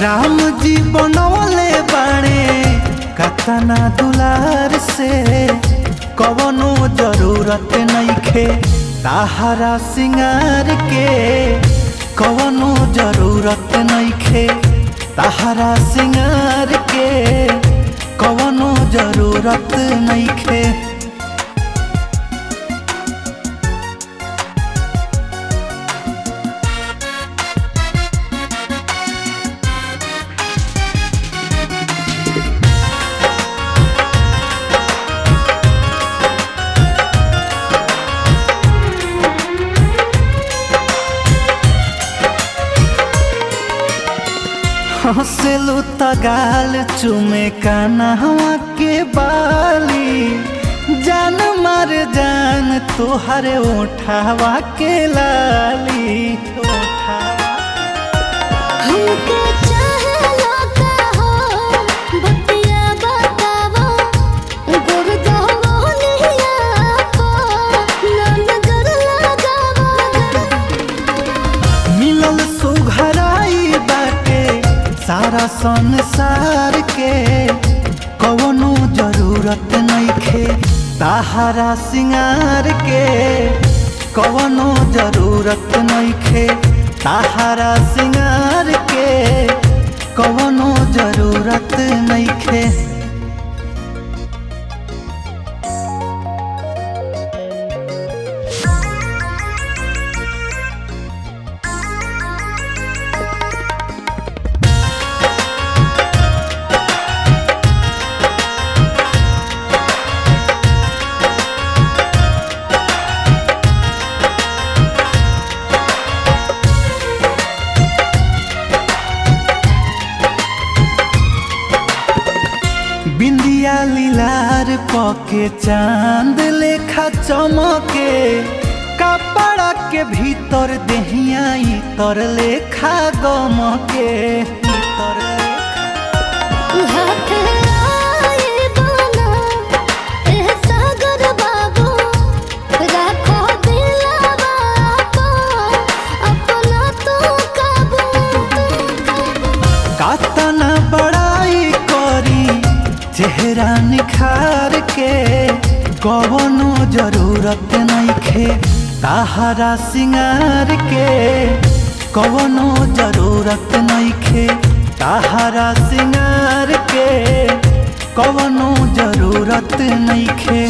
राम जी बनौले बाणे कतना दुलार से कवनो जरूरत नइखे ताहरा सिंगार के। कवनो जरूरत नइखे ताहरा सिंगार के, कवनो जरूरत नइखे। हंसलू तगाल चुमे कान्हा के बाली, जान मार जान तोहर ओठावा के लाली। हमके चाहला का हो बतिया बतावा, गुरदवा निया को ना नजर लगावा। मिलल सुघराई बाटे सारा संसार के, कवनो जरूरत नइखे ताहरा सिंगार के। कवनो जरूरत नइखे ताहरा सिंगार के, कवनो जरूरत नइखे। बिंदिया लीलार पके चांद लेखा चमके, कपड़ा के भीतर देहिया इतर लेखा गमके। हाथ आए बना ए सागर बाबू, राखो दिलवा को अपना तो काबू। कातना बड़ाई करी चेहरा निखार के, कवनो जरूरत नइखे ताहरा सिंगार के। कवनो जरूरत नइखे ताहरा सिंगार के, कवनो जरूरत नइखे।